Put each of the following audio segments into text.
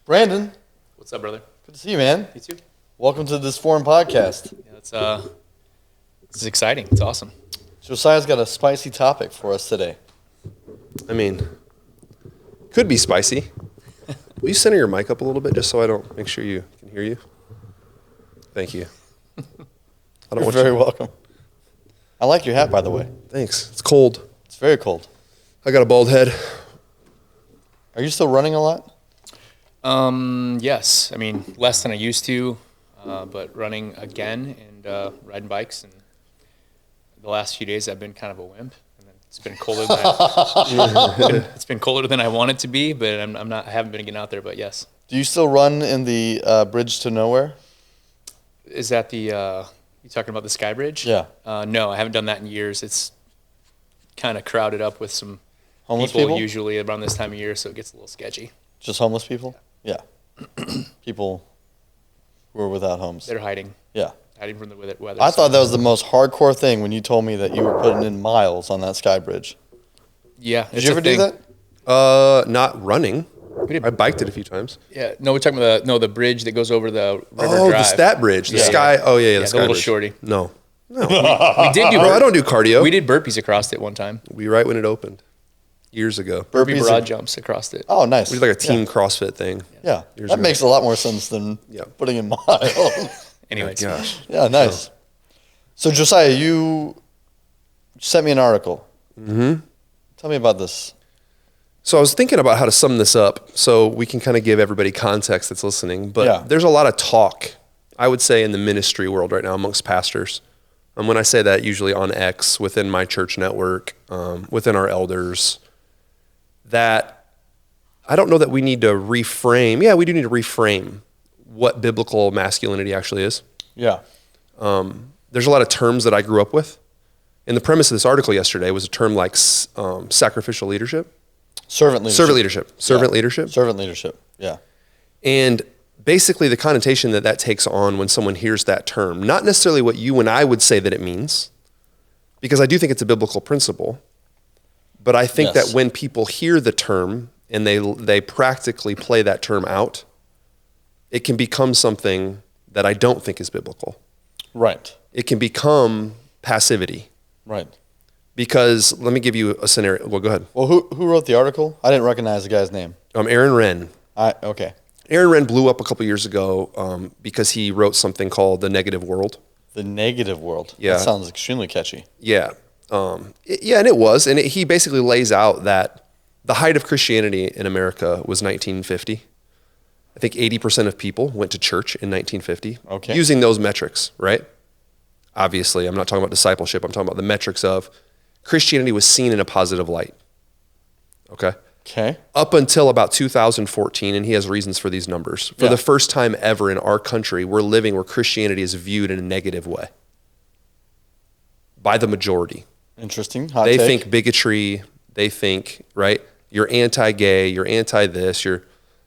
Brandon, What's up, brother? good to see you, man. You too. Welcome to this foreign podcast. Yeah, this is exciting. It's awesome. Josiah's got a spicy topic for us today. I mean, could be spicy. Will you center your mic up a little bit just so I don't make sure you can hear you? Thank you. You're very welcome. I like your hat, by the way. Thanks. It's cold. It's very cold. I got a bald head. Are you still running a lot? Yes. I mean, less than I used to, but running again and riding bikes. And the last few days I've been kind of a wimp. And then it's been colder than it's been colder than I want it to be, but I haven't been getting out there. But yes. Do you still run in the Bridge to Nowhere? Is that the you talking about the Sky Bridge? Yeah. No, I haven't done that in years. It's kind of crowded up with some Homeless people? usually around this time of year, so it gets a little sketchy. Just homeless people? Yeah. People who are without homes. They're hiding. Yeah. Hiding from the weather. I thought that was the most hardcore thing when you told me that you were putting in miles on that Sky Bridge. Yeah. Did you ever do that? Not running. I biked it a few times. Yeah. No, we're talking about the bridge that goes over the river drive. The Stat Bridge. The Yeah. Sky. Oh, yeah, the the Sky little Bridge. shorty. No. We did do. Bro, I don't do cardio. We did burpees across it one time. Right when it opened, years ago. Burpee Burpees broad are- jumps across it. Oh, nice. We did like a team CrossFit thing. Yeah. Years That ago. makes a lot more sense than Yeah. putting in miles. Anyways. Gosh. Yeah, nice. So, Josiah, you sent me an article. Mm-hmm. Tell me about this. So I was thinking about how to sum this up so we can kind of give everybody context that's listening. But Yeah. there's a lot of talk, I would say, in the ministry world right now amongst pastors. And when I say that, usually on X, within my church network, within our elders, that I don't know that we need to reframe. Yeah, we do need to reframe what biblical masculinity actually is. Yeah. There's a lot of terms that I grew up with. And the premise of this article yesterday was a term like sacrificial leadership. Servant leadership. Servant leadership. Servant leadership. Yeah. And basically the connotation that takes on when someone hears that term, not necessarily what you and I would say that it means, because I do think it's a biblical principle, but I think Yes. that when people hear the term and they practically play that term out, it can become something that I don't think is biblical. Right. It can become passivity. Right. Because let me give you a scenario. Well, go ahead. Well, who wrote the article? I didn't recognize the guy's name. Aaron Renn. Okay. Aaron Renn blew up a couple years ago because he wrote something called The Negative World. The Negative World. Yeah. That sounds extremely catchy. Yeah. And it was. And he basically lays out that the height of Christianity in America was 1950. I think 80% of people went to church in 1950. Okay. Using those metrics, right? Obviously, I'm not talking about discipleship. I'm talking about the metrics of Christianity was seen in a positive light. Okay? Okay. Up until about 2014, and he has reasons for these numbers. For Yeah. the first time ever in our country, we're living where Christianity is viewed in a negative way by the majority. Interesting. Hot They take. think bigotry. They think, right, you're anti-gay, you're anti-this, you're...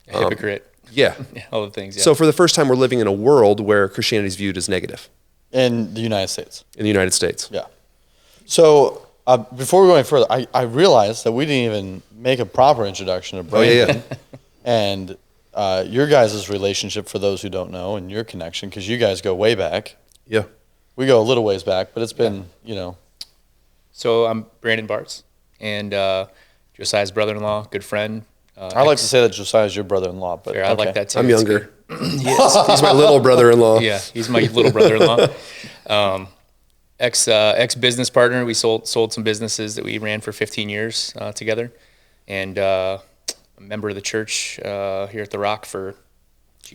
A hypocrite. Yeah. All the things. Yeah. So for the first time, we're living in a world where Christianity is viewed as negative in the United States. in the United States. Yeah. So before we go any further, I realized that we didn't even make a proper introduction of Brandon. yeah. And your guys' relationship, for those who don't know, and your connection, because you guys go way back. Yeah. We go a little ways back, but it's been, So I'm Brandon Bartz, and Josiah's brother-in-law, good friend. I like to say that Josiah's your brother-in-law, but I like that too. I'm It's younger. good. He's my little brother-in-law. Yeah, he's my little brother-in-law. Ex business partner. We sold some businesses that we ran for 15 years together, and a member of the church here at the Rock for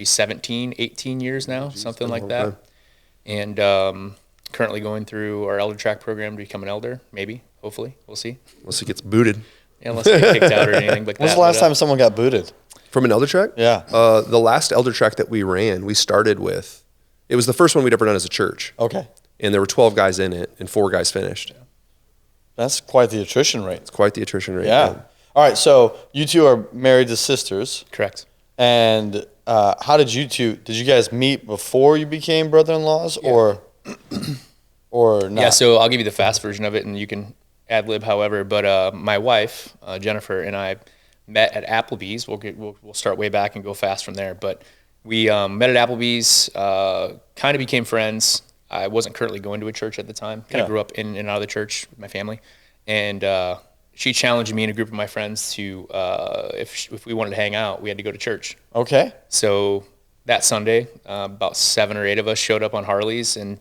17, 18 years now, something like that. time. And currently going through our elder track program to become an elder. Maybe, hopefully, we'll see. Unless he gets booted. Yeah, unless I get kicked out or anything like that. when's the last time someone got booted? From an elder track? Yeah. The last elder track that we ran, we started with, it was the first one we'd ever done as a church. Okay. And there were 12 guys in it, and 4 guys finished. That's quite the attrition rate. It's quite the attrition rate. Yeah. All right, so you two are married to sisters. Correct. And how did you guys meet before you became brother-in-laws or not? Yeah, so I'll give you the fast version of it, and you can ad-lib however. But my wife, Jennifer, and I met at Applebee's. We'll start way back and go fast from there. But we met at Applebee's, kind of became friends. I wasn't currently going to a church at the time. Kind of grew up in and out of the church with my family. And she challenged me and a group of my friends to, if we wanted to hang out, we had to go to church. Okay. So that Sunday, about 7 or 8 of us showed up on Harleys and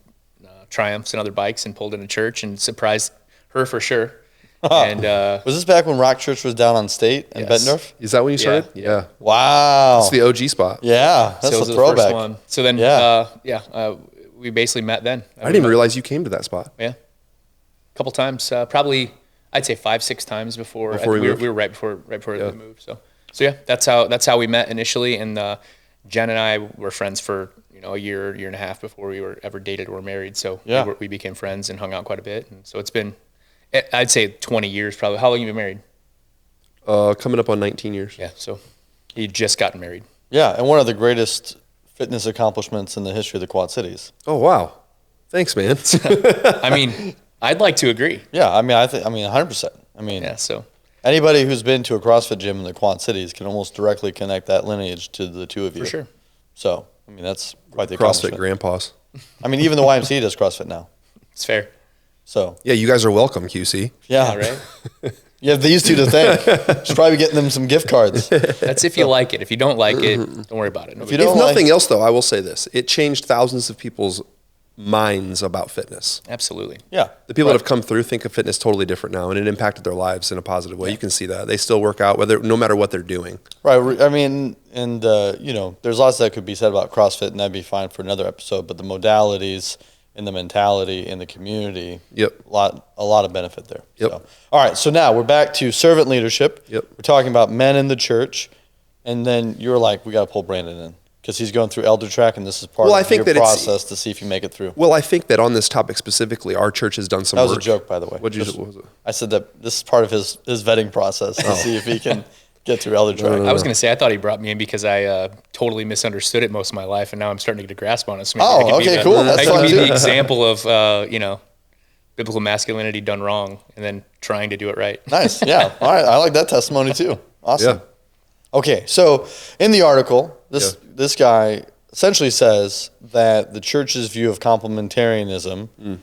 Triumphs and other bikes and pulled into church and surprised her for sure. And was this back when Rock Church was down on State in Bettendorf? Is that when you started? Yeah. Wow. It's the OG spot. Yeah, that's so it was a the throwback. first one. So then, we basically met then. I didn't even realize you came to that spot. Yeah, a couple times, probably I'd say 5-6 times before. Before we were right before the move. So yeah, that's how we met initially. And Jen and I were friends for a year and a half before we were ever dated or married. So we became friends and hung out quite a bit. And so it's been, I'd say 20 years probably. How long have you been married? Coming up on 19 years. Yeah, so he just gotten married. Yeah, and one of the greatest fitness accomplishments in the history of the Quad Cities. Oh, wow. Thanks, man. I mean, I'd like to agree. Yeah, I mean, 100%. I mean, Yeah, so anybody who's been to a CrossFit gym in the Quad Cities can almost directly connect that lineage to the two of you. for sure. So, I mean, that's quite the CrossFit accomplishment. grandpas. I mean, even the YMCA does CrossFit now. It's fair. So, Yeah, you guys are welcome, QC. yeah. Yeah, right? You have these two to thank. Should probably be getting them some gift cards. That's if you like it. If you don't like it, don't worry about it. you If don't nothing else, though, I will say this. It changed thousands of people's minds about fitness. Absolutely. Yeah. The people that have come through think of fitness totally different now, and it impacted their lives in a positive way. You can see that. They still work out, no matter what they're doing. Right. I mean, and, there's lots that could be said about CrossFit, and that'd be fine for another episode, but the modalities and the mentality in the community, Yep. a lot of benefit there. Yep. So, all right. So now we're back to servant leadership. Yep. We're talking about men in the church. And then you're like, we got to pull Brandon in because he's going through elder track, and this is part of your process to see if you make it through. Well, I think that on this topic specifically, our church has done some work. That was a joke, by the way. What was it? I said that this is part of his vetting process to see if he can get through elder track. I was going to say, I thought he brought me in because I totally misunderstood it most of my life, and now I'm starting to get a grasp on it. So Oh, okay, cool. That's I fun can be too. the example of, biblical masculinity done wrong and then trying to do it right. Nice. Yeah. All right. I like that testimony too. Awesome. Yeah. Okay. So in the article, this guy essentially says that the church's view of complementarianism,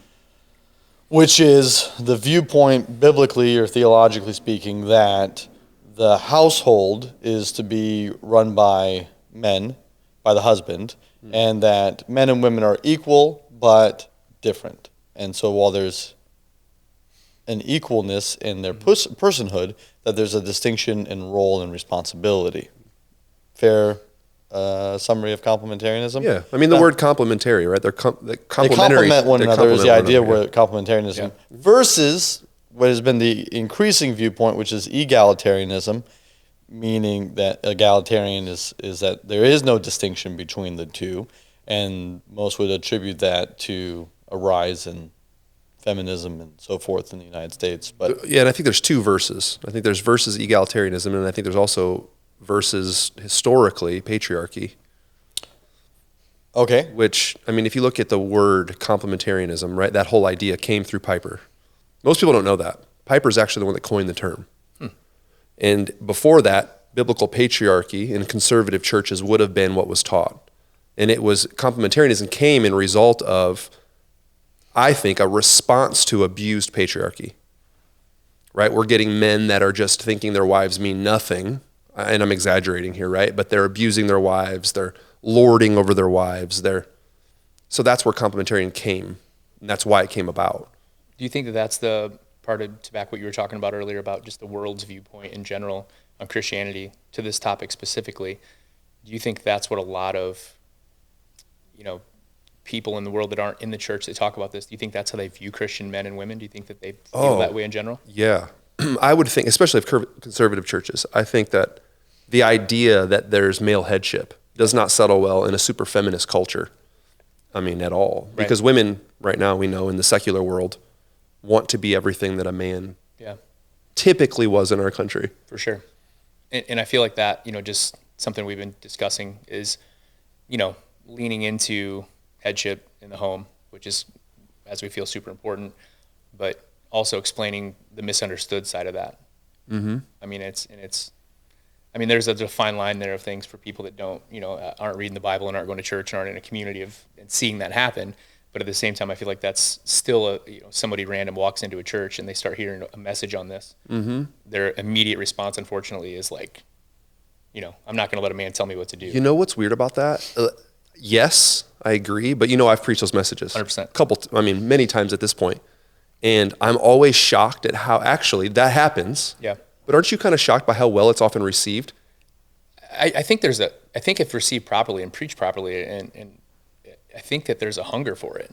which is the viewpoint biblically or theologically speaking that the household is to be run by men, by the husband, and that men and women are equal but different. And so while there's an equalness in their personhood, that there's a distinction in role and responsibility. Fair summary of complementarianism? Yeah. I mean, the word complementary, right? They complement one another is the idea where complementarianism Yeah. versus what has been the increasing viewpoint, which is egalitarianism, meaning that egalitarian is that there is no distinction between the two, and most would attribute that to a rise in feminism and so forth in the United States. But yeah, and I think there's two verses. I think there's versus egalitarianism, and I think there's also versus historically patriarchy. okay, Which, I mean, if you look at the word complementarianism, right, that whole idea came through Piper. Most people don't know that. Piper's actually the one that coined the term. And before that, biblical patriarchy in conservative churches would have been what was taught. And it was, complementarianism came in result of, I think, a response to abused patriarchy. Right? We're getting men that are just thinking their wives mean nothing. And I'm exaggerating here, right? But they're abusing their wives. They're lording over their wives. So that's where complementarian came. And that's why it came about. Do you think that that's the part of, to back what you were talking about earlier about just the world's viewpoint in general on Christianity to this topic specifically? Do you think that's what a lot of, people in the world that aren't in the church that talk about this, do you think that's how they view Christian men and women? Do you think that they feel that way in general? Yeah. I would think, especially of conservative churches, I think that the idea that there's male headship does not settle well in a super feminist culture. I mean, at all. Right. Because women, right now, we know in the secular world, want to be everything that a man typically was in our country. For sure. And I feel like that, just something we've been discussing is, leaning into headship in the home, which is, as we feel, super important, but also explaining the misunderstood side of that. Mm-hmm. I mean, it's I mean, there's a fine line there of things for people that don't, aren't reading the Bible and aren't going to church and aren't in a community and seeing that happen. But at the same time, I feel like that's still somebody random walks into a church and they start hearing a message on this. Mm-hmm. Their immediate response, unfortunately, is like, I'm not going to let a man tell me what to do. You know what's weird about that? Yes, I agree. But I've preached those messages 100%. Many times at this point. And I'm always shocked at how actually that happens. Yeah. But aren't you kind of shocked by how well it's often received? I think if received properly and preached properly, and I think that there's a hunger for it.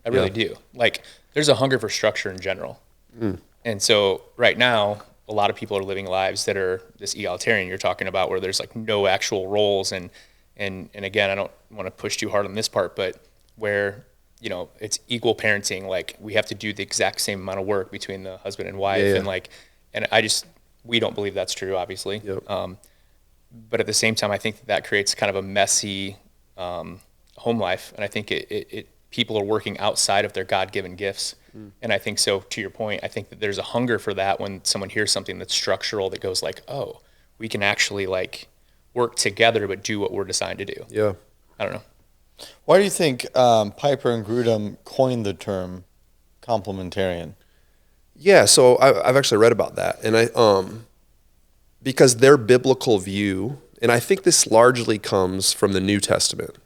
I really do. Like, there's a hunger for structure in general. Mm. And so right now, a lot of people are living lives that are this egalitarian you're talking about, where there's like no actual roles. And again, I don't want to push too hard on this part, but where, it's equal parenting. Like, we have to do the exact same amount of work between the husband and wife. And we don't believe that's true, obviously. Yep. But at the same time, I think that creates kind of a messy home life, and I think people are working outside of their God-given gifts. And I think so. To your point, I think that there's a hunger for that when someone hears something that's structural that goes like, "Oh, we can actually like work together, but do what we're designed to do." Yeah, I don't know. Why do you think Piper and Grudem coined the term complementarian? Yeah, so I've actually read about that, and because their biblical view, and I think this largely comes from the New Testament.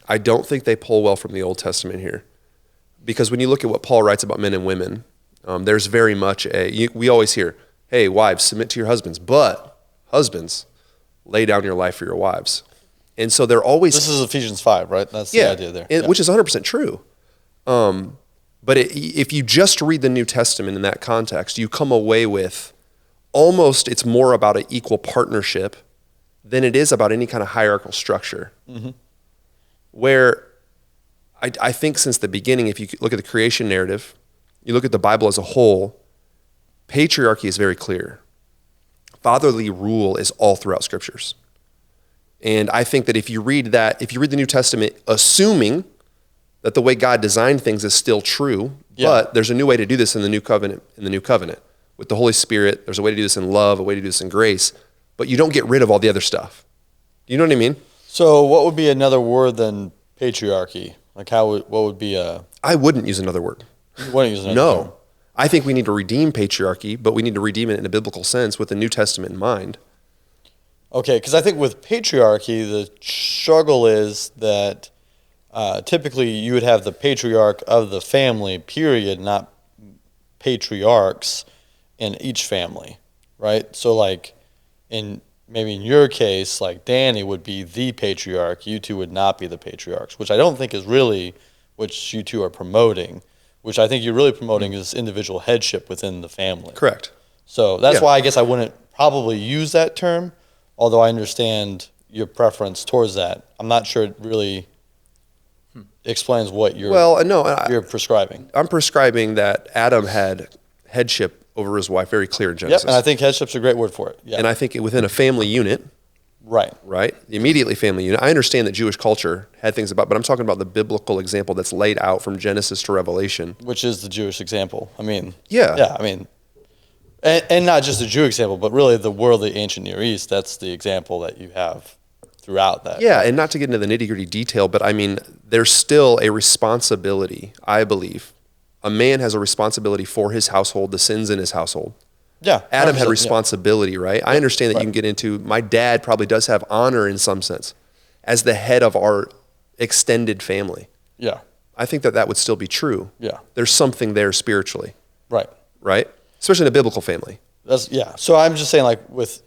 I don't think they pull well from the Old Testament here, because when you look at what Paul writes about men and women, there's very much we always hear, "Hey, wives, submit to your husbands," but husbands, lay down your life for your wives. And so they're always... This is Ephesians 5, right? That's the idea there. Which is 100% true. But if you just read the New Testament in that context, you come away with almost it's more about an equal partnership than it is about any kind of hierarchical structure. Mm-hmm. Where I think since the beginning, if you look at the creation narrative, you look at the Bible as a whole, patriarchy is very clear. Fatherly rule is all throughout scriptures. And I think that if you read the New Testament, assuming that the way God designed things is still true, but there's a new way to do this in the new covenant. With the Holy Spirit, there's a way to do this in love, a way to do this in grace, but you don't get rid of all the other stuff. You know what I mean? So what would be another word than patriarchy? Like what would be a... I wouldn't use another word. You wouldn't use another No. term. I think we need to redeem patriarchy, but we need to redeem it in a biblical sense with the New Testament in mind. Okay, because I think with patriarchy, the struggle is that typically you would have the patriarch of the family, period, not patriarchs in each family, right? So like maybe in your case, like Danny would be the patriarch, you two would not be the patriarchs, which I don't think is really what you two are promoting. Which I think you're really promoting is individual headship within the family. Correct. So that's why I guess I wouldn't probably use that term, although I understand your preference towards that. I'm not sure it really explains what you're prescribing. I'm prescribing that Adam had headship over his wife, very clear in Genesis. Yep, and I think headship's a great word for it. Yeah. And I think within a family unit, right, the immediately family unit. I understand that Jewish culture had things about, but I'm talking about the biblical example that's laid out from Genesis to Revelation, which is the Jewish example. I mean, yeah. I mean, and not just the Jew example, but really the world of the ancient Near East. That's the example that you have throughout that. Yeah, and not to get into the nitty-gritty detail, but I mean, there's still a responsibility, I believe. A man has a responsibility for his household, the sins in his household. Yeah. Adam had responsibility, right? I understand that you can get into, my dad probably does have honor in some sense as the head of our extended family. Yeah. I think that would still be true. Yeah. There's something there spiritually. Right. Right? Especially in a biblical family. So I'm just saying, like, with,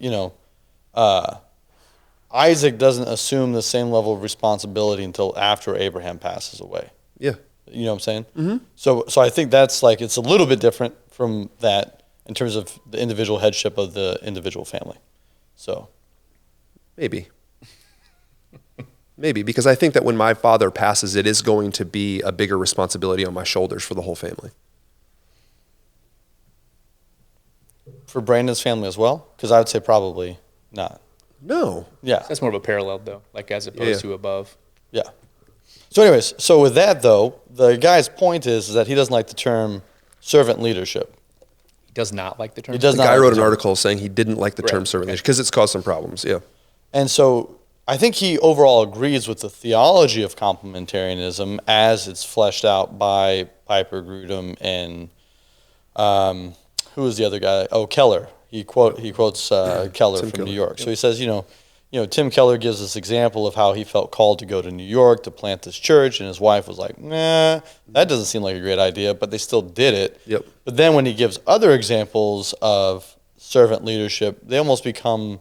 Isaac doesn't assume the same level of responsibility until after Abraham passes away. Yeah. You know what I'm saying? Mm-hmm. So I think that's like, it's a little bit different from that in terms of the individual headship of the individual family. So. Maybe, because I think that when my father passes, it is going to be a bigger responsibility on my shoulders for the whole family. For Brandon's family as well? Because I would say probably not. No. Yeah. That's more of a parallel, though, like as opposed to above. Yeah. So anyways, with that, though, the guy's point is that he doesn't like the term servant leadership. does not like the term. He does The not guy like wrote the an term. article saying he didn't like the term servant leadership because it's caused some problems. Yeah. And so I think he overall agrees with the theology of complementarianism as it's fleshed out by Piper, Grudem, and who was the other guy? Oh, Keller. He quotes Keller Tim from Keller. New York. So he says, Tim Keller gives this example of how he felt called to go to New York to plant this church, and his wife was like, nah, that doesn't seem like a great idea, but they still did it. Yep. But then when he gives other examples of servant leadership, they almost become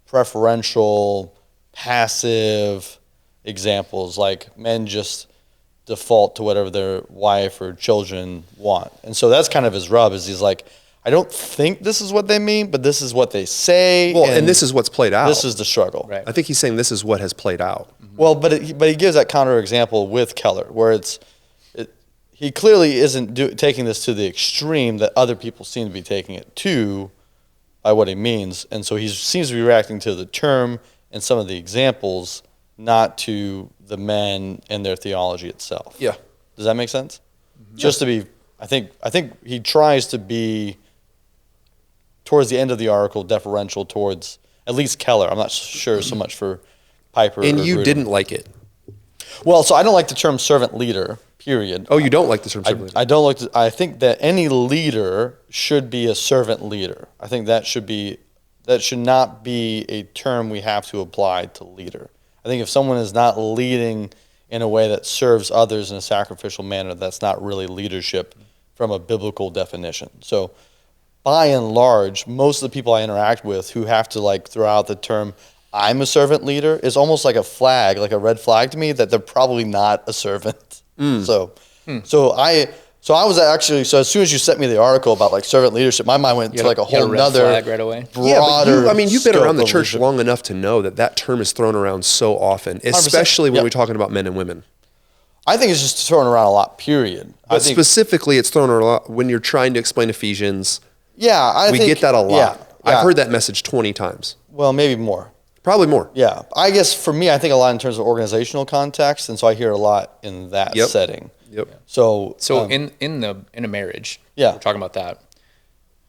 preferential, passive examples, like men just default to whatever their wife or children want. And so that's kind of his rub, is he's like, I don't think this is what they mean, but this is what they say. Well, and this is what's played out. This is the struggle. Right. I think he's saying this is what has played out. Well, but he gives that counter example with Keller, where he clearly isn't taking this to the extreme that other people seem to be taking it to by what he means. And so he seems to be reacting to the term and some of the examples, not to the men and their theology itself. Yeah. Does that make sense? Just to be, I think he tries to be, towards the end of the article, deferential towards at least Keller. I'm not sure so much for Piper. And or you Grudem. didn't like it. Well, so I don't like the term servant leader, period. Oh, you don't like the term servant leader. I don't like I think that any leader should be a servant leader. I think that should not be a term we have to apply to leader. I think if someone is not leading in a way that serves others in a sacrificial manner, that's not really leadership from a biblical definition. So by and large, most of the people I interact with who have to throw out the term I'm a servant leader is almost like a flag, like a red flag to me, that they're probably not a servant. So I was actually, so as soon as you sent me the article about servant leadership, my mind went to a whole nother flag right away. broader. Yeah, but you've been around the scope of church leadership. long enough to know that term is thrown around so often, especially when Yep. we're talking about men and women. I think it's just thrown around a lot, period. I But think, specifically, it's thrown around a lot when you're trying to explain Ephesians. we We get that a lot. Yeah, I've heard that message 20 times. Well, maybe more. Probably more. Yeah. I guess for me, I think a lot in terms of organizational context, and so I hear a lot in that Yep. setting. Yep. So in a marriage, Yeah. we're talking about that.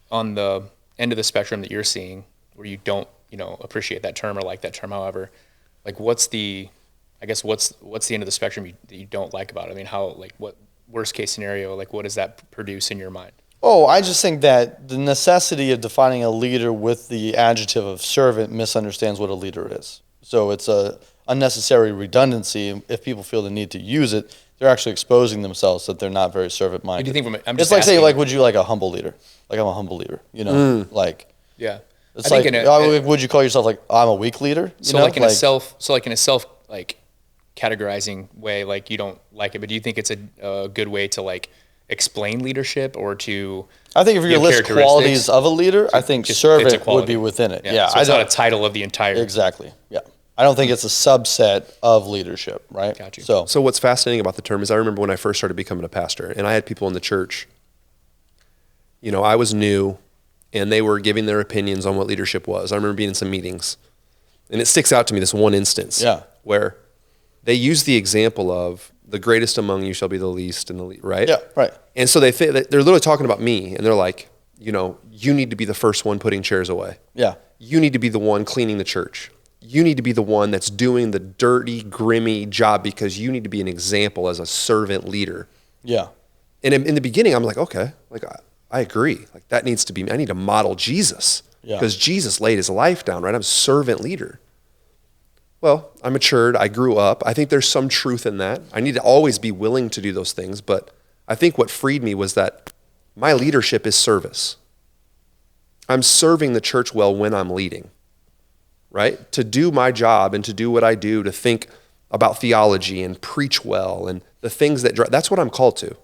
On the end of the spectrum that you're seeing, where you don't, appreciate that term or like that term, however, what's the end of the spectrum that you don't like about it? I mean, what worst case scenario, what does that produce in your mind? Oh, I just think that the necessity of defining a leader with the adjective of servant misunderstands what a leader is. So it's a unnecessary redundancy. If people feel the need to use it, they're actually exposing themselves that they're not very servant-minded. Do you think I'm it's just like saying, asking- would you like a humble leader? I'm a humble leader, Yeah. It's I think would you call yourself I'm a weak leader? in a self categorizing way, you don't like it, but do you think it's a good way to explain leadership or to? I think if you're give going to list characteristics? qualities of a leader, I think Just- it's a servant would quality. be within it. So it's not a title of the entire. Exactly. Yeah. I don't think it's a subset of leadership, right? Got you. So So what's fascinating about the term is I remember when I first started becoming a pastor, and I had people in the church, I was new, and they were giving their opinions on what leadership was. I remember being in some meetings, and it sticks out to me, this one instance where they use the example of the greatest among you shall be the least, right? Yeah, right. And so they're literally talking about me, and they're like, you need to be the first one putting chairs away. Yeah. You need to be the one cleaning the church. You need to be the one that's doing the dirty, grimy job because you need to be an example as a servant leader. Yeah. And in the beginning, I'm like, okay, I agree. That needs to be, I need to model Jesus because Jesus laid his life down, right? I'm a servant leader. Well, I matured. I grew up. I think there's some truth in that. I need to always be willing to do those things. But I think what freed me was that my leadership is service. I'm serving the church well when I'm leading, right? To do my job and to do what I do, to think about theology and preach well and the things that's what I'm called to.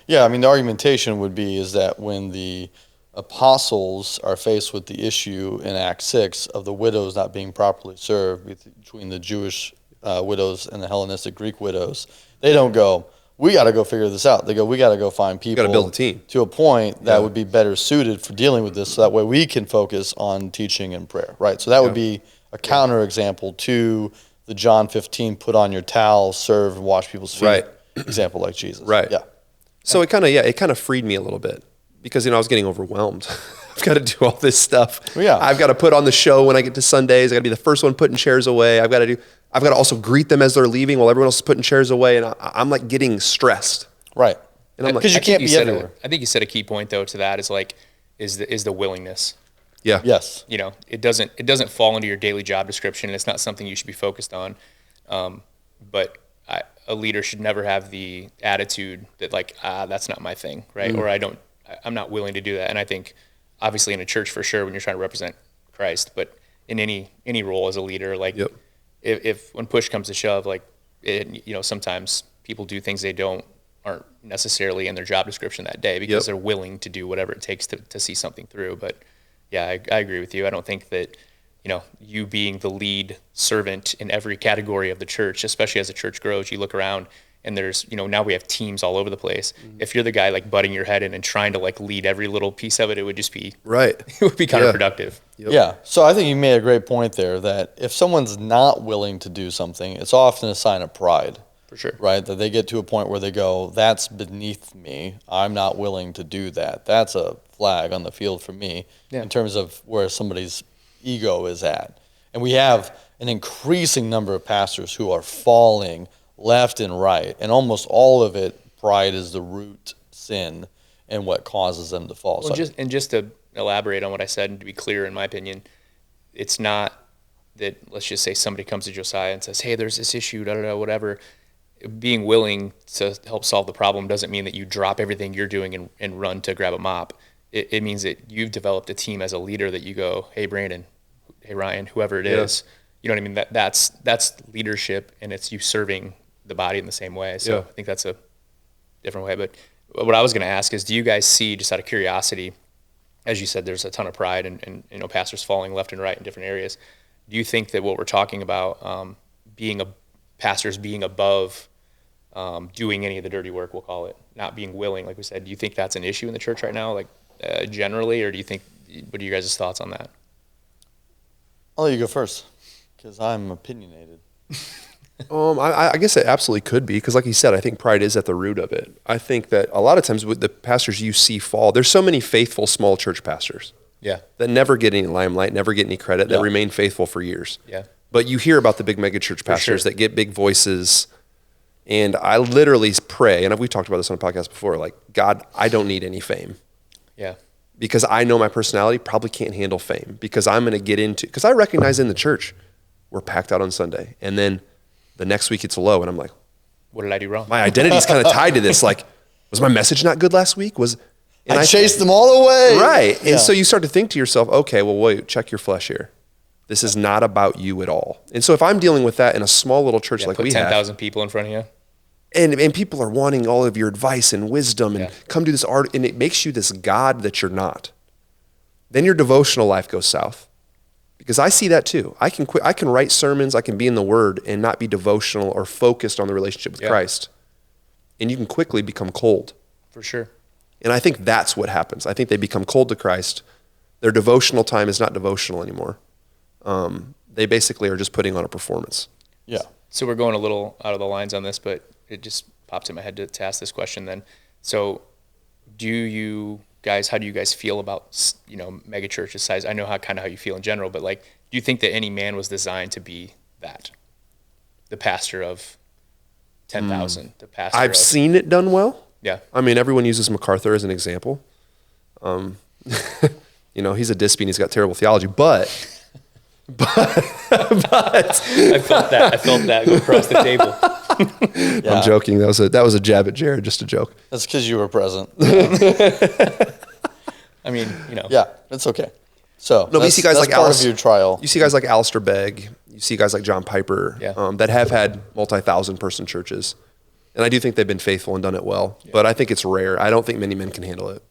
Yeah, I mean, the argumentation would be is that when the apostles are faced with the issue in Acts 6 of the widows not being properly served between the Jewish widows and the Hellenistic Greek widows, they don't go, we got to go figure this out. They go, we got to go find people Got to build a team to a point that would be better suited for dealing with this, so that way we can focus on teaching and prayer, right? So that would be a counter example to the John 15, put on your towel, serve, and wash people's feet Right. example like Jesus. Right. Yeah. So it kind of freed me a little bit. because, I was getting overwhelmed. I've got to do all this stuff. Yeah. I've got to put on the show when I get to Sundays. I got to be the first one putting chairs away. I've got to also greet them as they're leaving while everyone else is putting chairs away. And I'm like getting stressed. Right. And I'm like, because you can't be everywhere. I think you said a key point though to that is the willingness. yeah. Yes. It doesn't fall into your daily job description. And it's not something you should be focused on. But a leader should never have the attitude that like, that's not my thing, right? Or I'm not willing to do that. And I think obviously in a church for sure when you're trying to represent Christ, but in any role as a leader, like if when push comes to shove, like sometimes people do things aren't necessarily in their job description that day because they're willing to do whatever it takes to see something through. But yeah, I agree with you. I don't think that you being the lead servant in every category of the church, especially as the church grows, you look around and there's, now we have teams all over the place. Mm-hmm. If you're the guy like butting your head in and trying to like lead every little piece of it, it would just be, right. It would be counterproductive. Yep. Yeah. So I think you made a great point there that if someone's not willing to do something, it's often a sign of pride. For sure. Right? That they get to a point where they go, that's beneath me. I'm not willing to do that. That's a flag on the field for me in terms of where somebody's ego is at. And we have an increasing number of pastors who are falling left and right. And almost all of it, pride is the root sin and what causes them to fall. Well, just to elaborate on what I said and to be clear, in my opinion, it's not that, let's just say somebody comes to Josiah and says, hey, there's this issue, whatever. Being willing to help solve the problem doesn't mean that you drop everything you're doing and run to grab a mop. It means that you've developed a team as a leader that you go, hey, Brandon, hey, Ryan, whoever it is, you know what I mean? That's leadership, and it's you serving the body in the same way. So I think that's a different way. But what I was going to ask is, do you guys see, just out of curiosity, as you said, there's a ton of pride and pastors falling left and right in different areas. Do you think that what we're talking about, pastors being above doing any of the dirty work, we'll call it, not being willing, like we said, do you think that's an issue in the church right now, like generally, or what are you guys' thoughts on that? I'll let you go first because I'm opinionated. I guess it absolutely could be because, like you said, I think pride is at the root of it. I think that a lot of times with the pastors you see fall, there's so many faithful small church pastors that never get any limelight, never get any credit, that remain faithful for years. Yeah. But you hear about the big mega church pastors that get big voices, and I literally pray, and we've talked about this on a podcast before, like, God, I don't need any fame. Yeah. Because I know my personality probably can't handle fame because I'm going to get into, because I recognize in the church, we're packed out on Sunday. And then the next week it's low. And I'm like, what did I do wrong? My identity is kind of tied to this. Like, was my message not good last week? I chased them all away. Right. And so you start to think to yourself, okay, well, wait, check your flesh here. This is not about you at all. And so if I'm dealing with that in a small little church like we have. 10,000 people in front of you. And people are wanting all of your advice and wisdom and come do this art, and it makes you this God that you're not. Then your devotional life goes south. Because I see that too. I can write sermons, I can be in the Word and not be devotional or focused on the relationship with Christ. And you can quickly become cold. For sure. And I think that's what happens. I think they become cold to Christ. Their devotional time is not devotional anymore. They basically are just putting on a performance. Yeah. So we're going a little out of the lines on this, but it just popped in my head to ask this question then. So how do you guys feel about, mega churches size? I know how you feel in general, but like, do you think that any man was designed to be that? The pastor of 10,000, the pastor I've seen it done well. Yeah. I mean, everyone uses MacArthur as an example. He's a dispy and he's got terrible theology, but I felt that go across the table. I'm joking. That was a jab at Gerad, just a joke. That's because you were present. I mean, Yeah, it's okay. So no, but you see guys like part of your trial. You see guys like Alistair Begg. You see guys like John Piper that have had multi-thousand person churches, and I do think they've been faithful and done it well. Yeah. But I think it's rare. I don't think many men can handle it.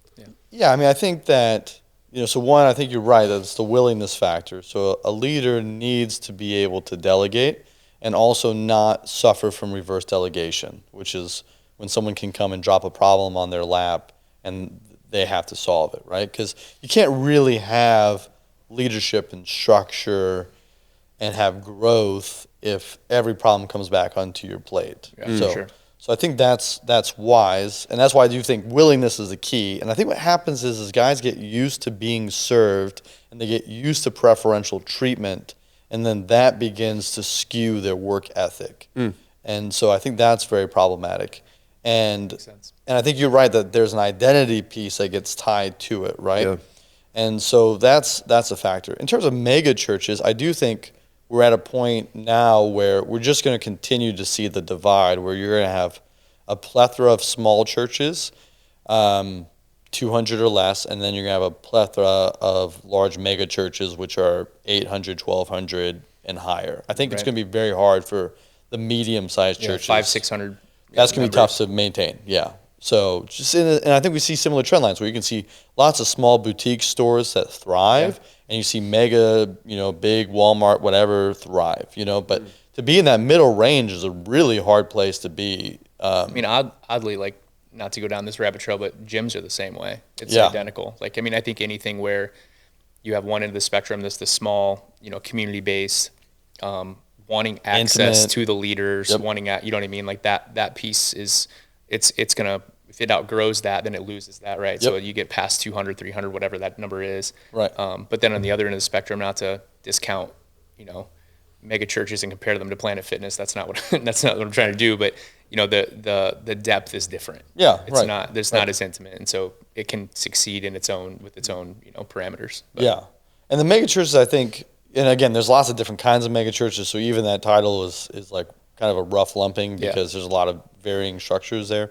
Yeah, I mean, I think that so one, I think you're right. That's the willingness factor. So a leader needs to be able to delegate and also not suffer from reverse delegation, which is when someone can come and drop a problem on their lap and they have to solve it, right? Because you can't really have leadership and structure and have growth if every problem comes back onto your plate. Yeah, sure. So I think that's wise, and that's why I do think willingness is the key. And I think what happens is guys get used to being served, and they get used to preferential treatment, and then that begins to skew their work ethic. And so I think that's very problematic. And I think you're right that there's an identity piece that gets tied to it, right? Yeah. And so that's a factor. In terms of mega churches, I do think we're at a point now where we're just going to continue to see the divide, where you're going to have a plethora of small churches, 200 or less, and then you're going to have a plethora of large mega churches, which are 800, 1,200 and higher. I think it's going to be very hard for the medium-sized churches. 500, 600. That's going to be tough to maintain, yeah. So and I think we see similar trend lines where you can see lots of small boutique stores that thrive, and you see mega, big Walmart, whatever, thrive, But to be in that middle range is a really hard place to be. I mean, oddly, like, not to go down this rabbit trail, but gyms are the same way. It's identical. Like, I mean, I think anything where you have one end of the spectrum that's the small, community-based, wanting access Intimate. to the leaders, wanting you know what I mean? Like that piece is, it's gonna, if it outgrows that, then it loses that, right? So you get past 200, 300, whatever that number is. Right. But then on the other end of the spectrum, not to discount, mega churches and compare them to Planet Fitness. That's not what I'm trying to do. But the depth is different. Yeah, it's not as intimate, and so it can succeed in its own parameters. But. Yeah, and the mega churches, I think, and again, there's lots of different kinds of mega churches. So even that title is like kind of a rough lumping because there's a lot of varying structures there.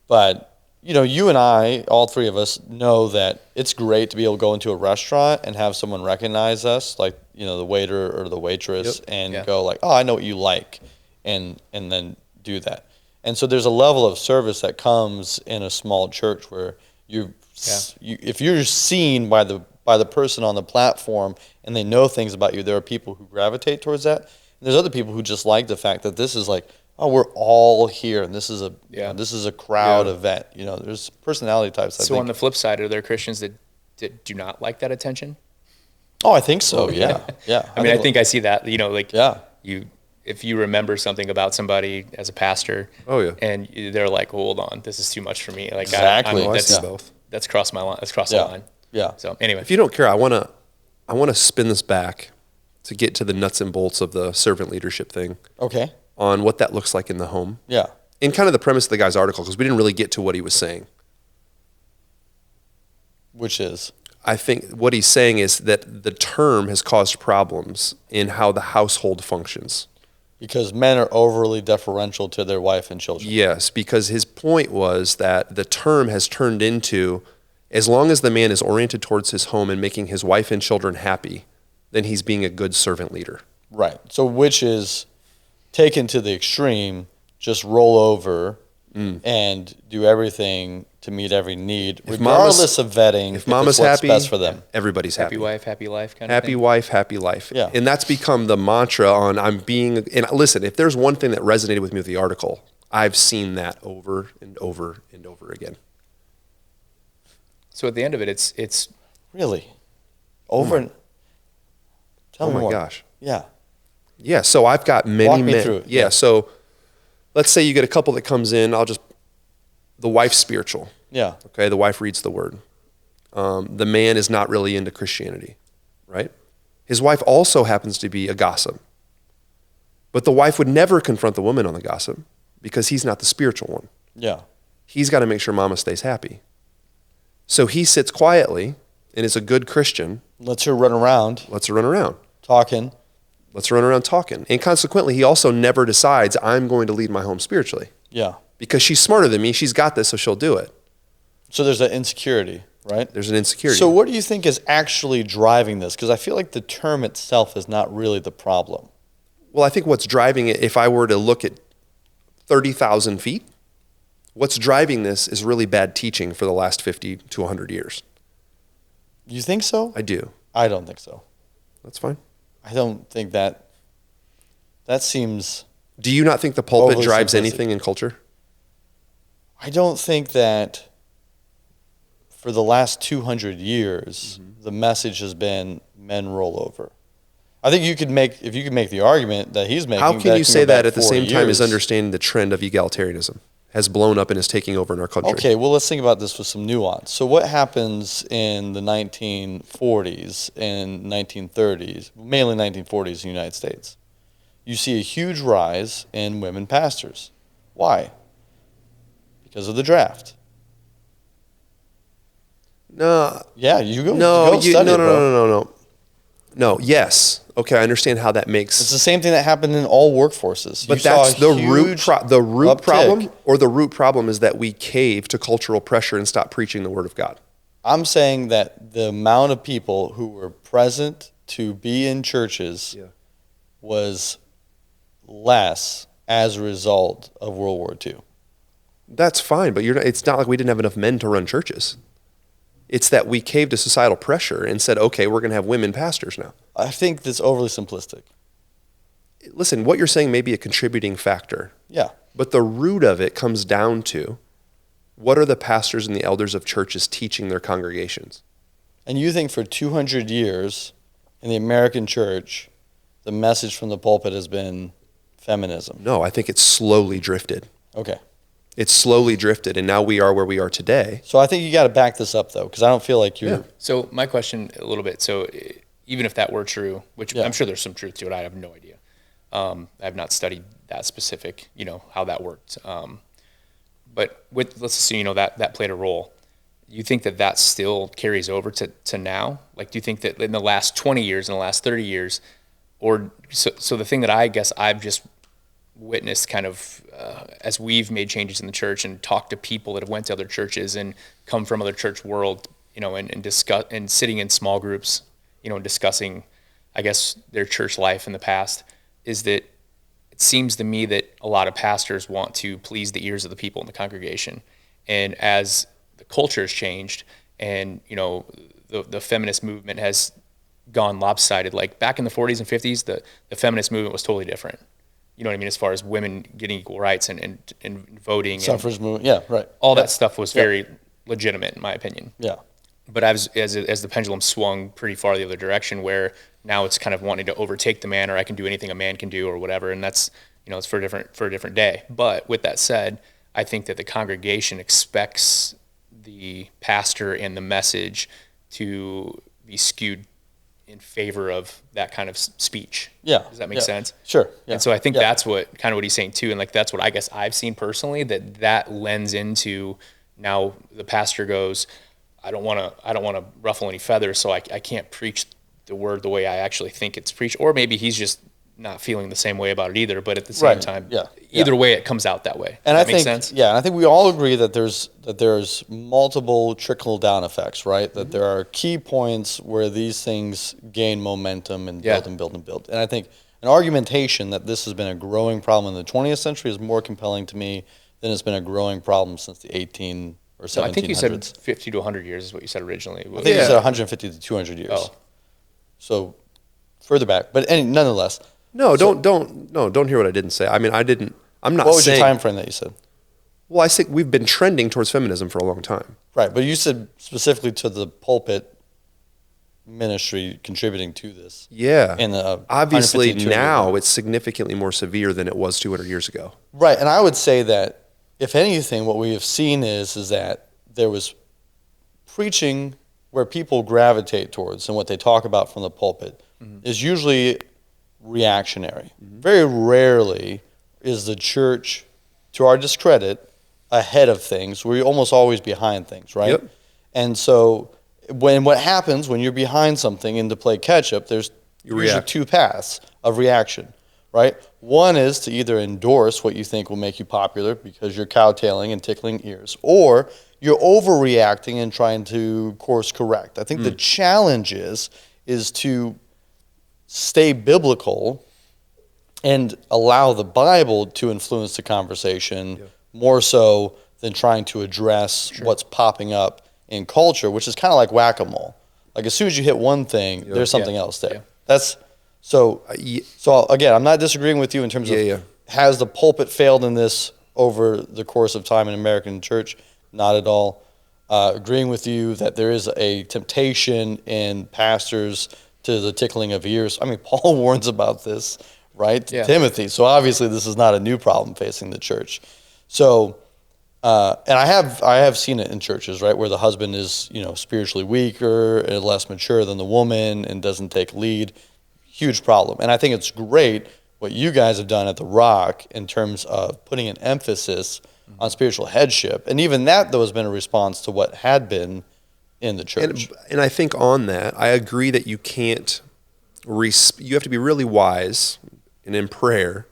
But you and I, all three of us, know that it's great to be able to go into a restaurant and have someone recognize us, like the waiter or the waitress, and go like, "Oh, I know what you like," and then do that. And so there's a level of service that comes in a small church where if you're seen by the person on the platform and they know things about you, there are people who gravitate towards that. And there's other people who just like the fact that this is like, oh, we're all here, and this is a crowd event. There's personality types. So on the flip side, are there Christians that do not like that attention? Oh, I think so. Yeah. I think I see that. If you remember something about somebody as a pastor, and they're like, hold on, this is too much for me. Like, exactly. That's crossed my line. That's crossed the line. Yeah. So anyway, if you don't care, I want to spin this back to get to the nuts and bolts of the servant leadership thing. Okay. On what that looks like in the home. Yeah. And kind of the premise of the guy's article, because we didn't really get to what he was saying. Which is? I think what he's saying is that the term has caused problems in how the household functions. Because men are overly deferential to their wife and children. Yes, because his point was that the term has turned into, as long as the man is oriented towards his home and making his wife and children happy, then he's being a good servant leader. Right. So which is taken to the extreme, just roll over and do everything to meet every need, regardless of vetting. If mama's what's happy, best for them. Everybody's happy. Happy wife, happy life kind of thing. Happy wife, happy life. Yeah. And that's become the mantra on and listen, if there's one thing that resonated with me with the article, I've seen that over and over and over again. So at the end of it, it's really over and tell me more. Oh my gosh. Yeah. Yeah, so I've got many Walk me men. through it. Yeah, so let's say you get a couple that comes in, the wife's spiritual. Yeah. Okay, the wife reads the word. The man is not really into Christianity, right? His wife also happens to be a gossip. But the wife would never confront the woman on the gossip because he's not the spiritual one. Yeah. He's got to make sure mama stays happy. So he sits quietly and is a good Christian. Lets her run around. Lets her run around. Talking. Let's run around talking. And consequently, he also never decides, I'm going to lead my home spiritually. Yeah. Because she's smarter than me. She's got this, so she'll do it. So there's an insecurity, right? There's an insecurity. So what do you think is actually driving this? Because I feel like the term itself is not really the problem. Well, I think what's driving it, if I were to look at 30,000 feet, what's driving this is really bad teaching for the last 50 to 100 years. You think so? I do. I don't think so. That's fine. I don't think that seems... Do you not think the pulpit overly drives simplistic. anything in culture? I don't think that for the last 200 years, the message has been men roll over. I think if you could make the argument that he's making. How can you say that at the same time as years. understanding the trend of egalitarianism has blown up and is taking over in our country? Okay, well, let's think about this with some nuance. So what happens in the 1940s and 1930s, mainly 1940s in the United States? You see a huge rise in women pastors. Why? Because of the draft. No. Yeah, you go. No, Go study it, bro. No, yes. Okay, I understand how that makes. It's the same thing that happened in all workforces. But that's the root problem, or the root problem is that we cave to cultural pressure and stop preaching the word of God. I'm saying that the amount of people who were present to be in churches was less as a result of World War II. That's fine, but it's not like we didn't have enough men to run churches. It's that we caved to societal pressure and said, okay, we're going to have women pastors now. I think that's overly simplistic. Listen, what you're saying may be a contributing factor. Yeah. But the root of it comes down to, what are the pastors and the elders of churches teaching their congregations? And you think for 200 years in the American church, the message from the pulpit has been feminism? No, I think it's slowly drifted. Okay. It's slowly drifted, and now we are where we are today. So I think you got to back this up, though, because I don't feel like you're... Yeah. So my question a little bit, so even if that were true, which I'm sure there's some truth to it, I have no idea. I have not studied that specific, how that worked. But let's assume, that played a role. You think that still carries over to now? Like, do you think that in the last 20 years, in the last 30 years, or so the thing that I guess I've just witnessed kind of as we've made changes in the church and talked to people that have went to other churches and come from other church world, and discuss and sitting in small groups, and discussing, I guess, their church life in the past, is that it seems to me that a lot of pastors want to please the ears of the people in the congregation. And as the culture has changed and, the feminist movement has gone lopsided, like back in the 40s and 50s, the feminist movement was totally different. You know what I mean? As far as women getting equal rights and voting. Suffrage movement, yeah, right. All that stuff was very legitimate, in my opinion. Yeah. But as the pendulum swung pretty far the other direction, where now it's kind of wanting to overtake the man, or I can do anything a man can do, or whatever, and that's, it's for a different day. But with that said, I think that the congregation expects the pastor and the message to be skewed in favor of that kind of speech. Yeah. Does that make sense? Sure. Yeah. And so I think that's what he's saying too. And like, that's what I guess I've seen personally, that lends into, now the pastor goes, I don't want to ruffle any feathers, so I can't preach the word the way I actually think it's preached. Or maybe he's just not feeling the same way about it either, but at the same time, either way it comes out that way. And Does I that think, make sense? Yeah, and I think we all agree that there's multiple trickle down effects, right? That there are key points where these things gain momentum and build and build and build. And I think an argumentation that this has been a growing problem in the 20th century is more compelling to me than it's been a growing problem since the 18 or 1700s. I think you said 50 to 100 years is what you said originally. I think you said 150 to 200 years. Oh. So further back, but nonetheless. No, don't hear what I didn't say. I mean, I'm not saying. What was your time frame that you said? Well, I think we've been trending towards feminism for a long time. Right, but you said specifically to the pulpit ministry contributing to this. Yeah. In the obviously now it's significantly more severe than it was 200 years ago. Right, and I would say that if anything, what we have seen is that there was preaching where people gravitate towards and what they talk about from the pulpit is usually reactionary. Very rarely is the church, to our discredit, ahead of things. We're almost always behind things, right? Yep. And so what happens when you're behind something and to play catch up, there's usually two paths of reaction, right? One is to either endorse what you think will make you popular because you're cowtailing and tickling ears, or you're overreacting and trying to course correct. I think the challenge is to stay biblical and allow the Bible to influence the conversation more so than trying to address what's popping up in culture, which is kind of like whack-a-mole. Like as soon as you hit one thing, there's something else there. That's so again, I'm not disagreeing with you in terms of has the pulpit failed in this over the course of time in American church? Not at all. Agreeing with you that there is a temptation in pastors to the tickling of ears. I mean, Paul warns about this, right? To Yeah. Timothy. So obviously this is not a new problem facing the church. So, and I have seen it in churches, right, where the husband is, spiritually weaker and less mature than the woman and doesn't take lead. Huge problem. And I think it's great what you guys have done at The Rock in terms of putting an emphasis on spiritual headship. And even that, though, has been a response to what had been in the church. And I think on that, I agree that you can't, you have to be really wise and in prayer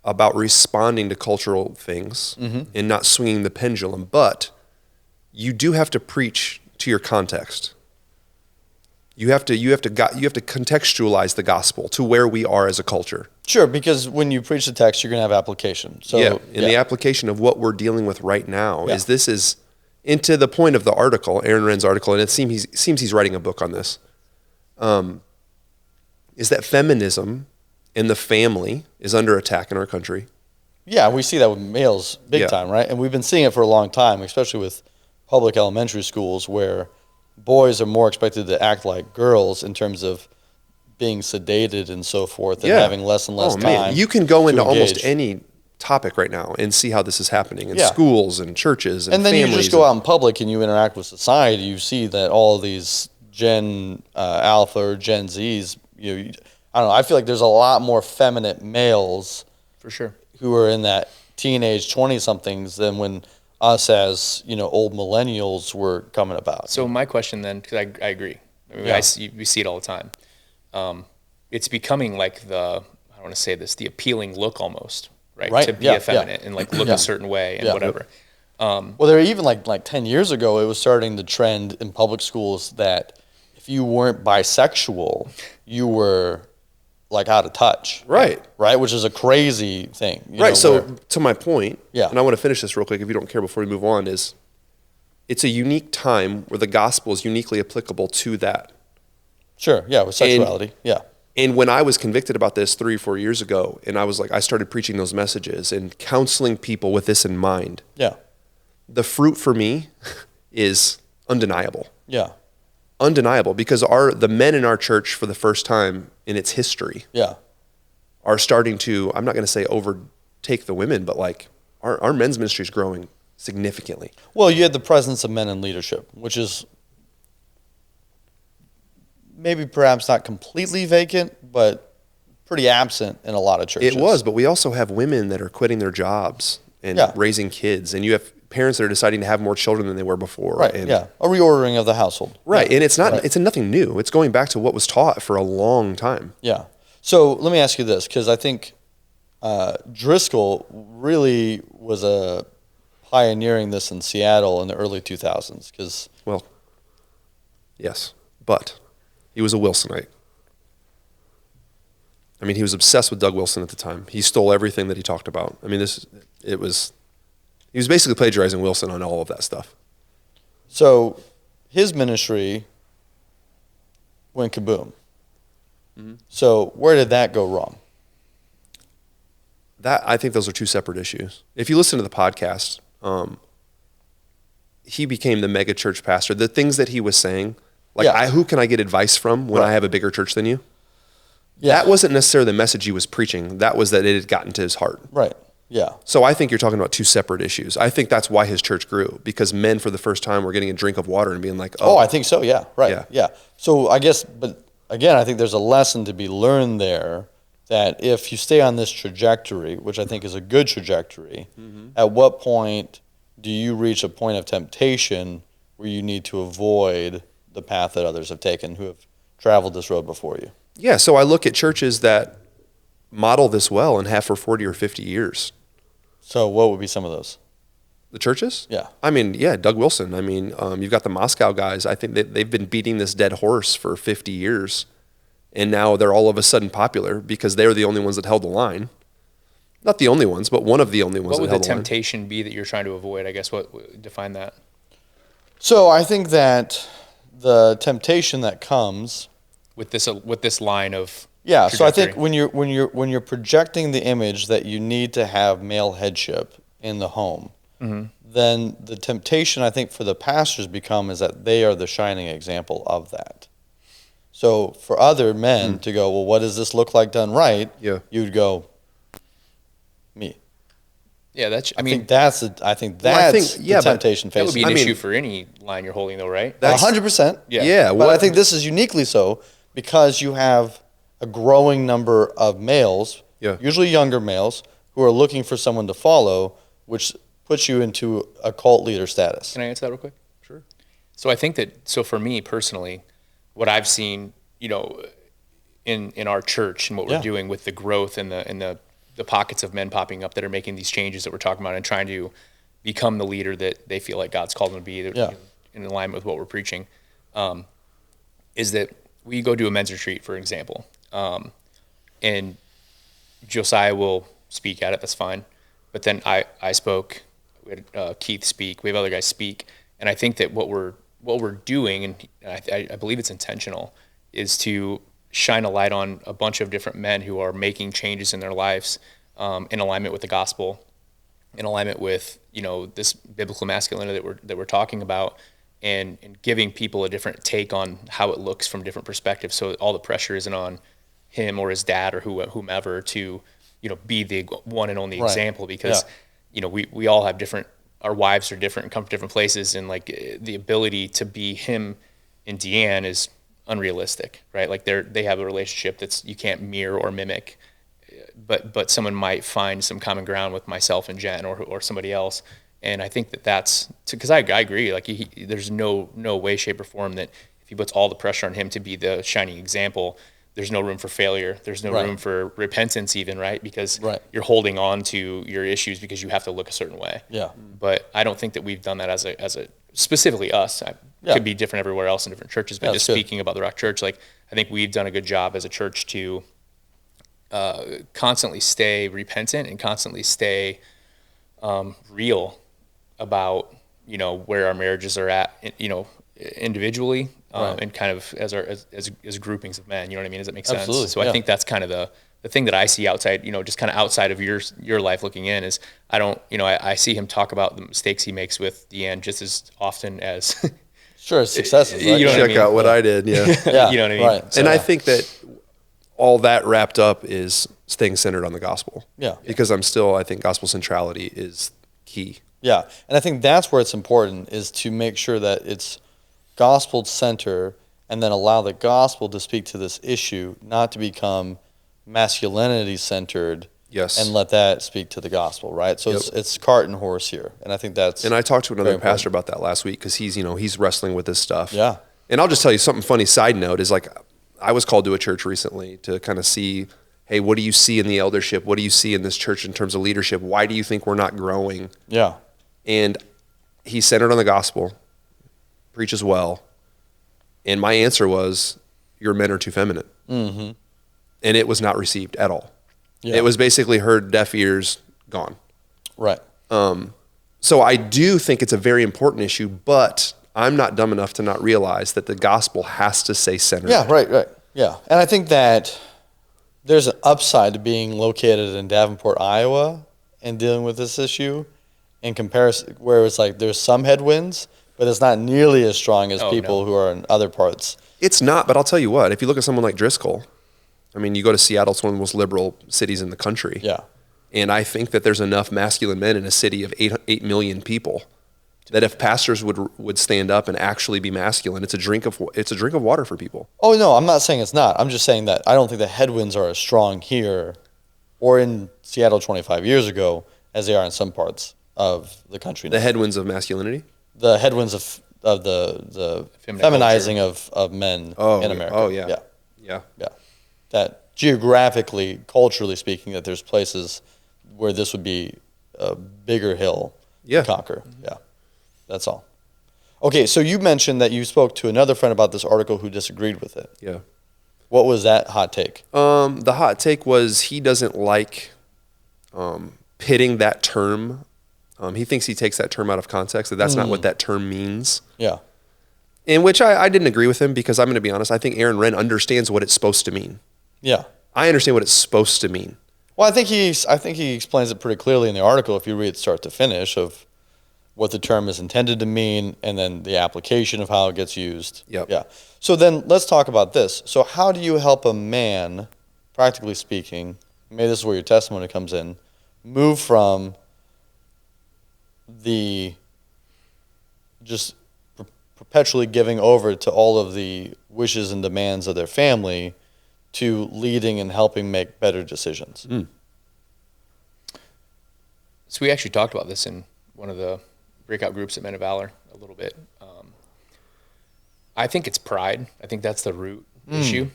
about responding to cultural things and not swinging the pendulum. But you do have to preach to your context. You have to contextualize the gospel to where we are as a culture. Sure, because when you preach the text, you're going to have application. So the application of what we're dealing with right now is into the point of the article, Aaron Renn's article, and it seems he's writing a book on this, is that feminism and the family is under attack in our country. Yeah, we see that with males big time, right? And we've been seeing it for a long time, especially with public elementary schools where boys are more expected to act like girls in terms of being sedated and so forth and having less and less time. Man. You can go into almost any topic right now and see how this is happening in schools and churches and then families. You just go out in public and you interact with society. You see that all of these Gen Alpha or Gen Zs, I don't know, I feel like there's a lot more feminine males for sure who are in that teenage 20-somethings than when us as, old millennials were coming about. So my question then, because I agree. I mean, we see it all the time. It's becoming like I don't want to say this, the appealing look almost, right? To be effeminate and like look a certain way and whatever. Well, there were even like 10 years ago, it was starting to trend in public schools that if you weren't bisexual, you were like out of touch. Right. Right, which is a crazy thing. Right, so to my point, Yeah. and I want to finish this real quick if you don't care before we move on, is it's a unique time where the gospel is uniquely applicable to that. Sure, yeah, with sexuality, And when I was convicted about this 3 or 4 years ago, and I started preaching those messages and counseling people with this in mind. Yeah. The fruit for me is undeniable. Yeah. Undeniable, because the men in our church for the first time in its history are starting to, I'm not going to say overtake the women, but like our men's ministry is growing significantly. Well, you had the presence of men in leadership, which is maybe perhaps not completely vacant, but pretty absent in a lot of churches. It was, but we also have women that are quitting their jobs and raising kids, and you have parents that are deciding to have more children than they were before. Right, a reordering of the household. Right, and it's nothing new. It's going back to what was taught for a long time. Yeah. So let me ask you this, because I think Driscoll really was pioneering this in Seattle in the early 2000s. Well, yes, but he was a Wilsonite. I mean, he was obsessed with Doug Wilson at the time. He stole everything that he talked about. I mean, he was basically plagiarizing Wilson on all of that stuff. So his ministry went kaboom. Mm-hmm. So where did that go wrong? I think those are two separate issues. If you listen to the podcast, he became the mega church pastor. The things that he was saying, who can I get advice from when I have a bigger church than you? Yeah. That wasn't necessarily the message he was preaching. That was that it had gotten to his heart. Right. Yeah. So I think you're talking about two separate issues. I think that's why his church grew, because men for the first time were getting a drink of water and being like, oh. I think so. Yeah. Right. Yeah. So I guess, but again, I think there's a lesson to be learned there that if you stay on this trajectory, which I think is a good trajectory, at what point do you reach a point of temptation where you need to avoid the path that others have taken who have traveled this road before you? Yeah, so I look at churches that model this well and have for 40 or 50 years. So what would be some of those? The churches? Yeah. I mean, Doug Wilson. I mean, you've got the Moscow guys. I think they've been beating this dead horse for 50 years, and now they're all of a sudden popular because they're the only ones that held the line. Not the only ones, but one of the only ones that held the line. What would the temptation be that you're trying to avoid? I guess what define that? So I think that the temptation that comes with this line of trajectory. So I think when you're projecting the image that you need to have male headship in the home, then the temptation I think for the pastors is that they are the shining example of that. So for other men to go, well, what does this look like done right? Yeah. You would go, me. Yeah, I think that's the temptation that would facing. be an issue for any line you're holding, though, right? 100%. Yeah. But I think this is uniquely so because you have a growing number of males, usually younger males, who are looking for someone to follow, which puts you into a cult leader status. Can I answer that real quick? Sure. So I think that, so for me personally, what I've seen, you know, in our church and what we're doing with the growth and the pockets of men popping up that are making these changes that we're talking about and trying to become the leader that they feel like God's called them to be, in alignment with what we're preaching, is that we go do a men's retreat, for example, and Josiah will speak at it. That's fine, but then I spoke. We had Keith speak. We have other guys speak, and I think that what we're doing, and I believe it's intentional, is to shine a light on a bunch of different men who are making changes in their lives in alignment with the gospel, in alignment with, you know, this biblical masculinity that we're talking about, and giving people a different take on how it looks from different perspectives. So all the pressure isn't on him or his dad or whomever to, you know, be the one and only example, because you know, we all have different, our wives are different and come from different places, and like the ability to be him and Deanne is unrealistic, right? Like they have a relationship that's you can't mirror or mimic, but someone might find some common ground with myself and Jen or somebody else. And I think that's because I agree, like there's no way, shape, or form that if he puts all the pressure on him to be the shining example, there's no room for failure. There's no room for repentance even, right? Because you're holding on to your issues because you have to look a certain way. Yeah. But I don't think that we've done that as a specifically us. Could be different everywhere else in different churches, but just speaking about the Rock Church, like I think we've done a good job as a church to constantly stay repentant and constantly stay real about, you know, where our marriages are at, you know, individually, and kind of as groupings of men, you know what I mean? Does that make sense? Absolutely. So I think that's kind of the thing that I see outside, you know, just kind of outside of your life looking in is I see him talk about the mistakes he makes with Deanne just as often as sure, successes. Right? You know Check what I mean? out what I did. Yeah. You know what I mean? Right. And I think that all that wrapped up is staying centered on the gospel. Yeah. Because I think gospel centrality is key. Yeah. And I think that's where it's important, is to make sure that it's gospel center and then allow the gospel to speak to this issue, not to become masculinity centered. Yes. And let that speak to the gospel, right? So it's cart and horse here. And I think that's. And I talked to another pastor about that last week because he's wrestling with this stuff. Yeah. And I'll just tell you something funny side note is, like, I was called to a church recently to kind of see, hey, what do you see in the eldership? What do you see in this church in terms of leadership? Why do you think we're not growing? Yeah. And he's centered on the gospel, preaches well. And my answer was, your men are too feminine. Mm-hmm. And it was not received at all. Yeah. It was basically heard, deaf ears, gone. Right. So I do think it's a very important issue, but I'm not dumb enough to not realize that the gospel has to say centered. Yeah, right. Yeah. And I think that there's an upside to being located in Davenport, Iowa, and dealing with this issue in comparison, where it's like there's some headwinds, but it's not nearly as strong as people who are in other parts. It's not, but I'll tell you what, if you look at someone like Driscoll, I mean, you go to Seattle, it's one of the most liberal cities in the country. Yeah. And I think that there's enough masculine men in a city of 8 million people that if pastors would stand up and actually be masculine, it's a drink of water for people. Oh, no, I'm not saying it's not. I'm just saying that I don't think the headwinds are as strong here or in Seattle 25 years ago as they are in some parts of the country now. The headwinds of masculinity? The headwinds of the feminizing of men in America. Oh, yeah. Yeah. That geographically, culturally speaking, that there's places where this would be a bigger hill to conquer. Yeah, that's all. Okay, so you mentioned that you spoke to another friend about this article who disagreed with it. Yeah. What was that hot take? The hot take was he doesn't like pitting that term. He thinks he takes that term out of context, that's not what that term means. Yeah. In which I didn't agree with him, because I'm going to be honest, I think Aaron Renn understands what it's supposed to mean. Yeah. I understand what it's supposed to mean. Well, I think he explains it pretty clearly in the article if you read start to finish of what the term is intended to mean, and then the application of how it gets used. Yep. Yeah. So then let's talk about this. So how do you help a man, practically speaking, maybe this is where your testimony comes in, move from the just perpetually giving over to all of the wishes and demands of their family to leading and helping make better decisions? So we actually talked about this in one of the breakout groups at Men of Valor a little bit. I think it's pride. I think that's the root issue.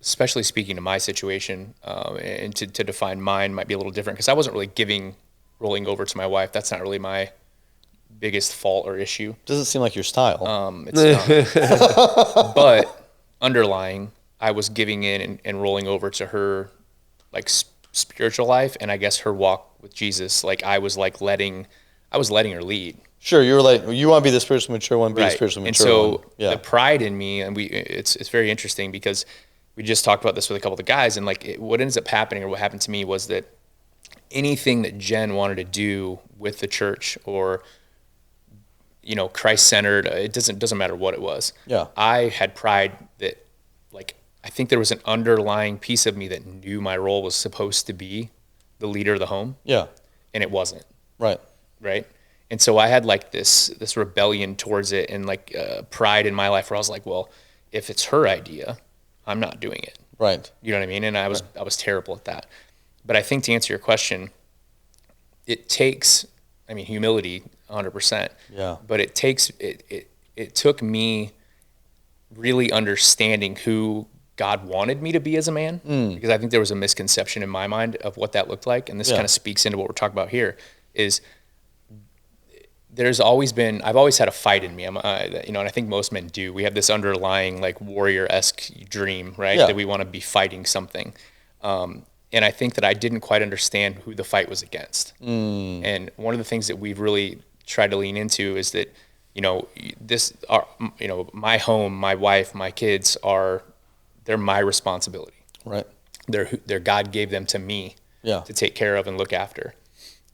Especially speaking to my situation, and to define mine might be a little different because I wasn't really rolling over to my wife. That's not really my biggest fault or issue. Doesn't seem like your style. It's not. But underlying, I was giving in and rolling over to her, like spiritual life, and I guess her walk with Jesus. Like I was letting her lead. Sure, you were like, you want to be the spiritually mature one, be the Right. spiritually And mature one. so the pride in me, and it's very interesting because we just talked about this with a couple of the guys, and like what ends up happening, or what happened to me, was that anything that Jen wanted to do with the church, or Christ-centered, it doesn't matter what it was. Yeah. I had pride that, like, I think there was an underlying piece of me that knew my role was supposed to be the leader of the home. Yeah. And it wasn't. Right. And so I had like this rebellion towards it, and like pride in my life where I was like, well, if it's her idea, I'm not doing it. Right. You know what I mean? And I was terrible at that. But I think to answer your question, it takes, humility 100%. Yeah. But it took me really understanding who God wanted me to be as a man, because I think there was a misconception in my mind of what that looked like. And this kind of speaks into what we're talking about here is I've always had a fight in me. And I think most men do. We have this underlying like warrior-esque dream, right? Yeah. That we want to be fighting something. And I think that I didn't quite understand who the fight was against. And one of the things that we've really tried to lean into is that, my home, my wife, my kids they're my responsibility. Right. They're God gave them to me to take care of and look after.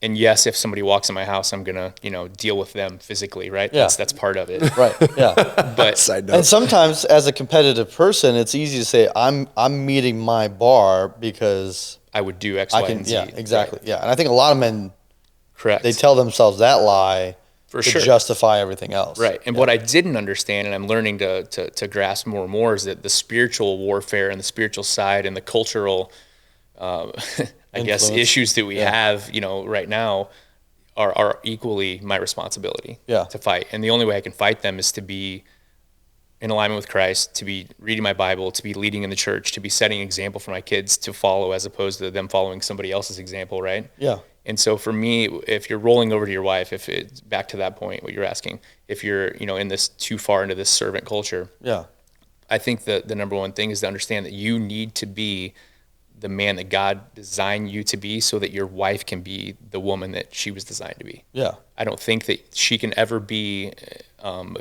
And yes, if somebody walks in my house, I'm gonna, deal with them physically, right? Yeah. That's part of it. Right. Yeah. But Side note. And sometimes, as a competitive person, it's easy to say, "I'm meeting my bar because I would do X, I Y, can." and Z. Yeah. Exactly. Yeah. And I think a lot of men, Correct. they tell themselves that lie For to sure. justify everything else. Right. And what I didn't understand, and I'm learning to grasp more and more, is that the spiritual warfare and the spiritual side and the cultural, I guess, Influence. issues that we have, right now are equally my responsibility to fight. And the only way I can fight them is to be in alignment with Christ, to be reading my Bible, to be leading in the church, to be setting an example for my kids to follow, as opposed to them following somebody else's example, right? Yeah. And so for me, if you're rolling over to your wife, if it's back to that point, what you're asking, if you're, in this too far into this servant culture, I think the number one thing is to understand that you need to be the man that God designed you to be, so that your wife can be the woman that she was designed to be. Yeah. I don't think that she can ever be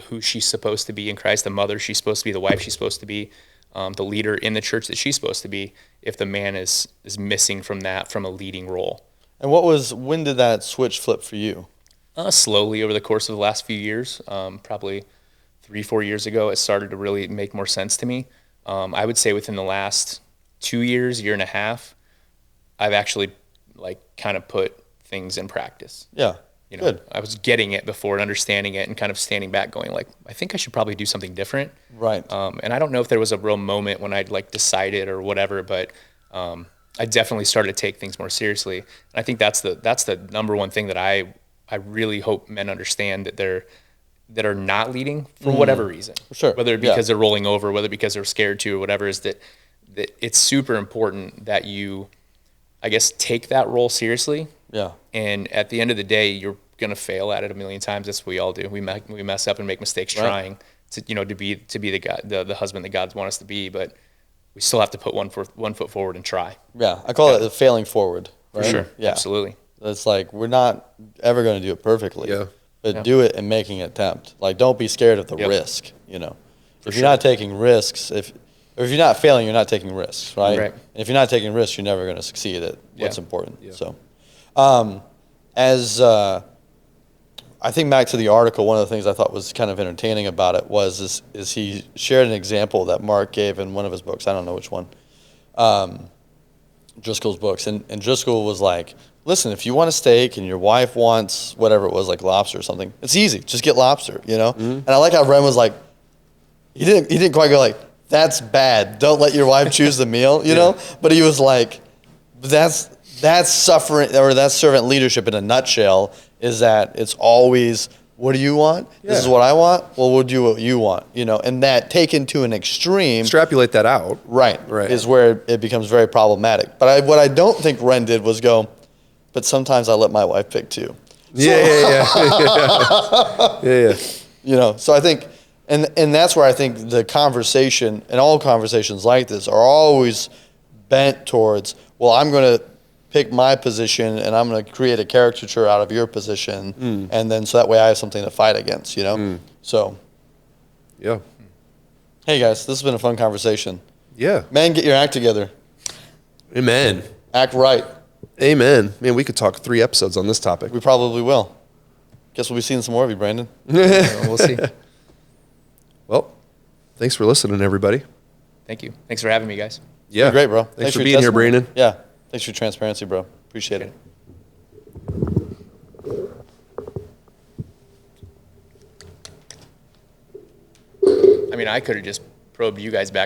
who she's supposed to be in Christ, the mother she's supposed to be, the wife she's supposed to be, the leader in the church that she's supposed to be, if the man is missing from a leading role. And when did that switch flip for you? Slowly over the course of the last few years, probably 3-4 years ago, it started to really make more sense to me. I would say within the last 2 years, year and a half, I've actually kind of put things in practice. Yeah. Good. I was getting it before and understanding it and kind of standing back going I think I should probably do something different. Right. And I don't know if there was a real moment when I'd decided or whatever, but I definitely started to take things more seriously. And I think that's the number one thing that I really hope men understand, that are not leading for whatever reason. For sure. Whether because they're rolling over, whether because they're scared to, or whatever, is that it's super important that you, I guess, take that role seriously. Yeah. And at the end of the day, you're going to fail at it a million times. That's what we all do. We mess up and make mistakes trying to be the guy, the husband that God wants us to be, but we still have to put one foot forward and try. Yeah. I call it the failing forward. Right? For sure. Yeah. Absolutely. It's like, we're not ever going to do it perfectly. Yeah. But do it and making an attempt. Don't be scared of the risk, If you're not taking risks, if you're not failing, you're not taking risks, right? Right. And if you're not taking risks, you're never going to succeed at what's important. Yeah. So, as I think back to the article, one of the things I thought was kind of entertaining about it is he shared an example that Mark gave in one of his books. I don't know which one. Driscoll's books. And Driscoll was like, listen, if you want a steak and your wife wants whatever it was, like lobster or something, it's easy. Just get lobster, you know? Mm-hmm. And I like how Renn was like, he didn't quite go like, that's bad. Don't let your wife choose the meal, you know? But he was like, that's suffering, or that's servant leadership in a nutshell, is that it's always, what do you want? Yeah. This is what I want. Well, we'll do what you want, you know? And that taken to an extreme. Extrapolate that out. Right. Is where it becomes very problematic. But what I don't think Renn did was go, but sometimes I let my wife pick too. Yeah. You know, so I think, and that's where I think the conversation, and all conversations like this, are always bent towards, well, I'm going to pick my position and I'm going to create a caricature out of your position, and then so that way I have something to fight against, you know? So. Yeah. Hey, guys, this has been a fun conversation. Yeah. Man, get your act together. Amen. Act right. Amen. Man, we could talk 3 episodes on this topic. We probably will. Guess we'll be seeing some more of you, Brandon. We'll see. Well, thanks for listening, everybody. Thank you. Thanks for having me, guys. Yeah. Great, bro. Thanks for being here, Brandon. Yeah. Thanks for your transparency, bro. Appreciate it. I mean, I could have just probed you guys back